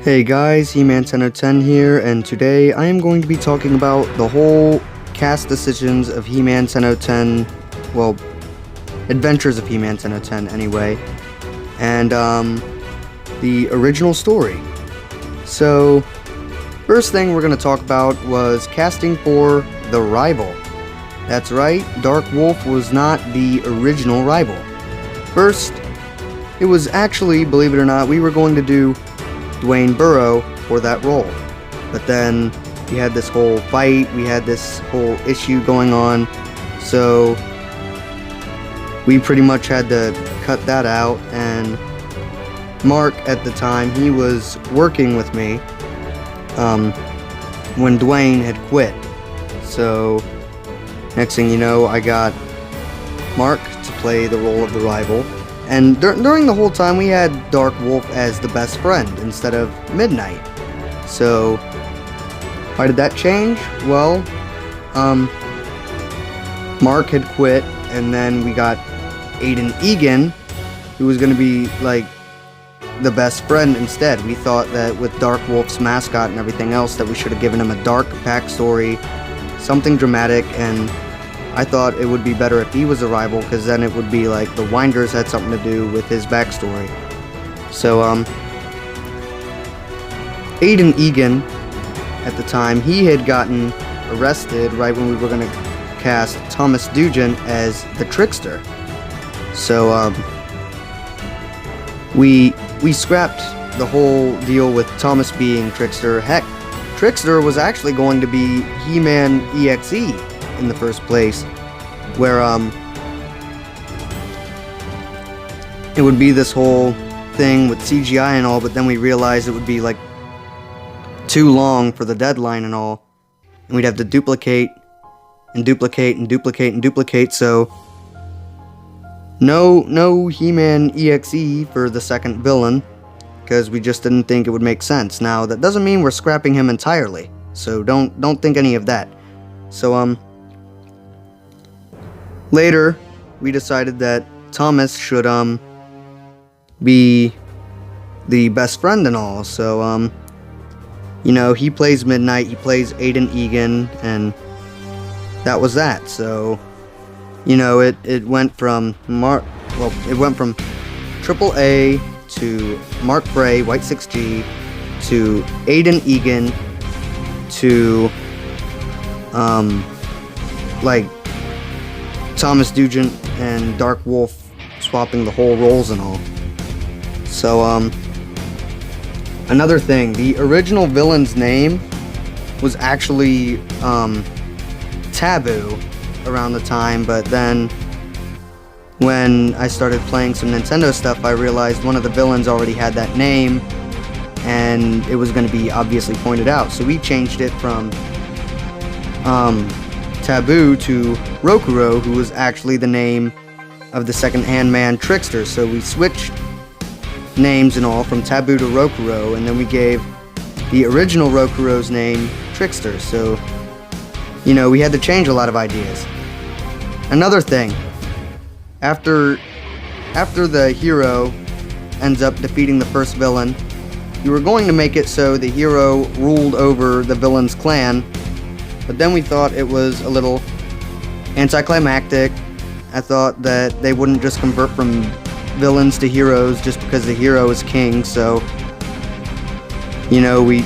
Hey guys, Heman10010 here, and today I am going to be talking about the whole cast decisions of Heman10010, well, Adventures of Heman10010 anyway, and the original story. So, first thing we're going to talk about was casting for the rival. That's right, Dark Wolf was not the original rival. First, it was actually, believe it or not, we were going to do Dwayne Burrow for that role. But then we had this whole fight, we had this whole issue going on, so we pretty much had to cut that out. And Mark, at the time, he was working with me when Dwayne had quit. So next thing you know, I got Mark to play the role of the rival. And during the whole time, we had Dark Wolf as the best friend instead of Midnight. So, why did that change? Well, Mark had quit, and then we got Aiden Egan, who was going to be, like, the best friend instead. We thought that with Dark Wolf's mascot and everything else, that we should have given him a dark backstory, something dramatic, and I thought it would be better if he was a rival, because then it would be like the Winders had something to do with his backstory. So, Aiden Egan, at the time, he had gotten arrested right when we were going to cast Thomas Duggan as the Trickster. So, we scrapped the whole deal with Thomas being Trickster. Heck, Trickster was actually going to be He-Man EXE in the first place, where it would be this whole thing with CGI and all, but then we realized it would be like too long for the deadline and all, and we'd have to duplicate and duplicate and duplicate and duplicate. So no He-Man EXE for the second villain, because we just didn't think it would make sense. Now that doesn't mean we're scrapping him entirely, so don't think any of that. So later, we decided that Thomas should, be the best friend and all. So, you know, he plays Midnight, he plays Aiden Egan, and that was that. So, you know, it went from it went from Triple A to Mark Bray, White 6G, to Aiden Egan, to, like, Thomas Duggan and Dark Wolf swapping the whole roles and all. So, another thing, the original villain's name was actually, Taboo around the time, but then when I started playing some Nintendo stuff, I realized one of the villains already had that name, and it was going to be obviously pointed out. So we changed it from, Taboo to Rokuro, who was actually the name of the second-hand man Trickster. So we switched names and all from Taboo to Rokuro, and then we gave the original Rokuro's name Trickster. So, you know, we had to change a lot of ideas. Another thing, after the hero ends up defeating the first villain, you were going to make it so the hero ruled over the villain's clan, but then we thought it was a little anticlimactic. I thought that they wouldn't just convert from villains to heroes just because the hero is king. So, you know, we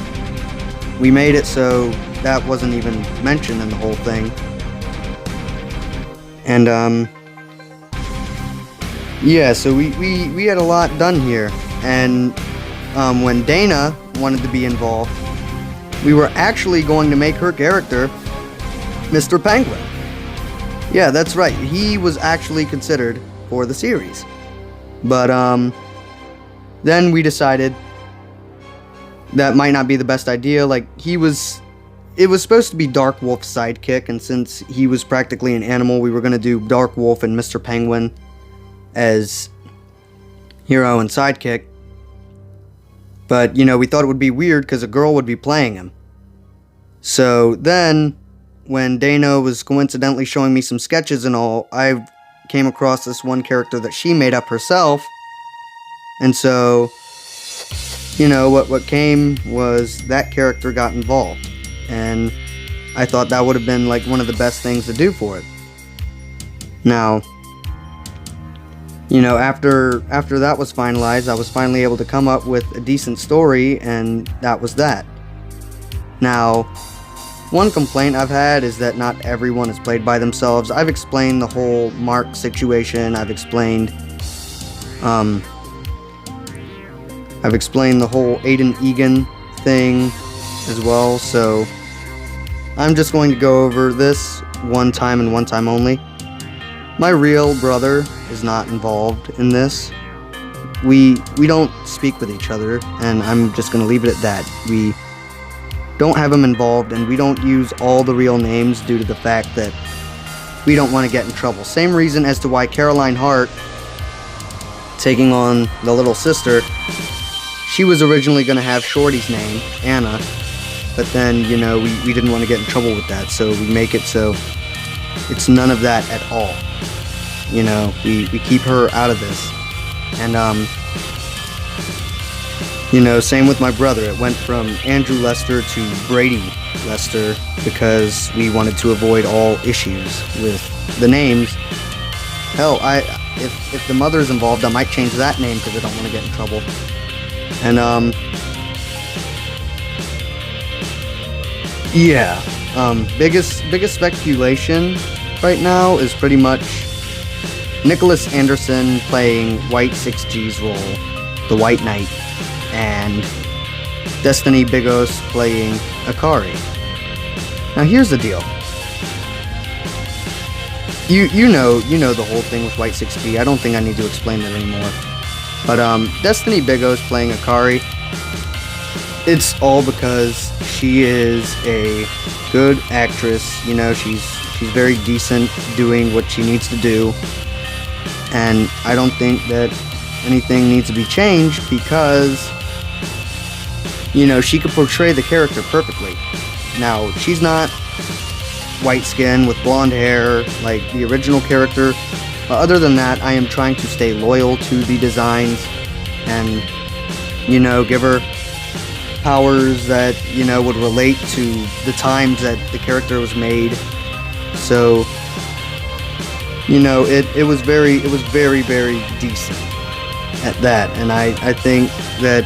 made it so that wasn't even mentioned in the whole thing. And yeah, so we had a lot done here. And when Dana wanted to be involved, we were actually going to make her character Mr. Penguin. Yeah, that's right. He was actually considered for the series. But then we decided that might not be the best idea. Like, it was supposed to be Dark Wolf's sidekick, and since he was practically an animal, we were going to do Dark Wolf and Mr. Penguin as hero and sidekick. But, you know, we thought it would be weird because a girl would be playing him. So then, when Dana was coincidentally showing me some sketches and all, I came across this one character that she made up herself. And so what came was that character got involved, and I thought that would have been like one of the best things to do for it. Now, after that was finalized, I was finally able to come up with a decent story, and that was that. Now, one complaint I've had is that not everyone is played by themselves. I've explained the whole Mark situation. I've explained the whole Aiden Egan thing as well, so I'm just going to go over this one time and one time only. My real brother is not involved in this. We don't speak with each other, and I'm just going to leave it at that. We don't have him involved, and we don't use all the real names due to the fact that we don't want to get in trouble. Same reason as to why Caroline Hart, taking on the little sister, she was originally going to have Shorty's name, Anna, but then, we didn't want to get in trouble with that, so we make it so it's none of that at all. We keep her out of this. And, same with my brother. It went from Andrew Lester to Brady Lester because we wanted to avoid all issues with the names. Hell, if the mother's involved, I might change that name because I don't want to get in trouble. And, yeah. Biggest speculation right now is pretty much Nicholas Anderson playing White 6G's role, the White Knight, and Destiny Bigos playing Akari. Now here's the deal. You know the whole thing with White 6G. I don't think I need to explain that anymore. But Destiny Bigos playing Akari, it's all because she is a good actress. She's very decent doing what she needs to do. And I don't think that anything needs to be changed because, she could portray the character perfectly. Now, she's not white skin with blonde hair like the original character. But other than that, I am trying to stay loyal to the designs and, give her powers that, would relate to the times that the character was made. So, it was very, very decent at that. And I think that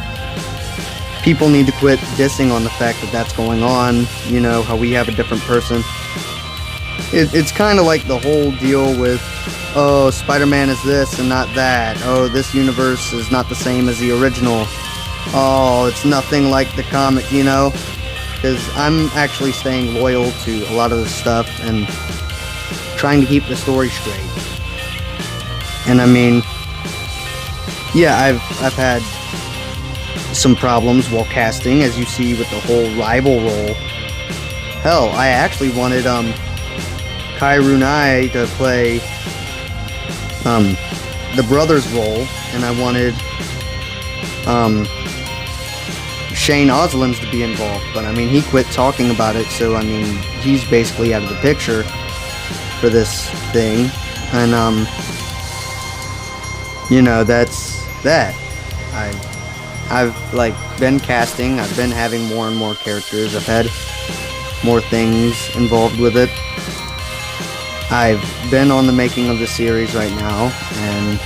people need to quit dissing on the fact that that's going on, how we have a different person. It's kind of like the whole deal with, oh, Spider-Man is this and not that. Oh, this universe is not the same as the original. Oh, it's nothing like the comic, Because I'm actually staying loyal to a lot of this stuff and trying to keep the story straight. And I mean, yeah, I've had some problems while casting, as you see with the whole rival role. Hell, I actually wanted Kai Runai to play the brother's role, and I wanted Shane Oslands to be involved, but I mean, he quit talking about it, so I mean, he's basically out of the picture for this thing. And that's that. I've like been casting, I've been having more and more characters, I've had more things involved with it. I've been on the making of the series right now, and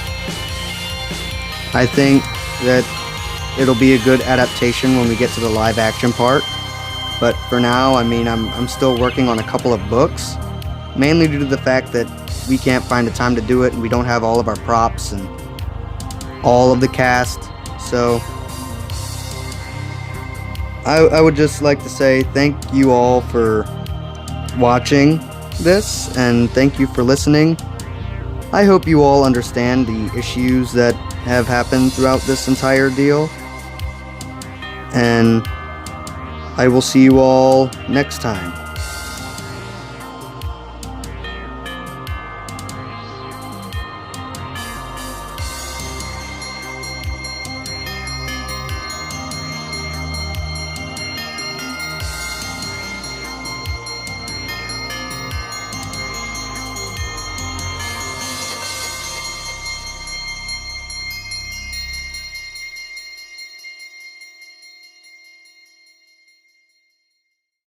I think that it'll be a good adaptation when we get to the live action part. But for now, I mean, I'm still working on a couple of books, mainly due to the fact that we can't find the time to do it, and we don't have all of our props and all of the cast. So I would just like to say thank you all for watching this, and thank you for listening. I hope you all understand the issues that have happened throughout this entire deal, and I will see you all next time.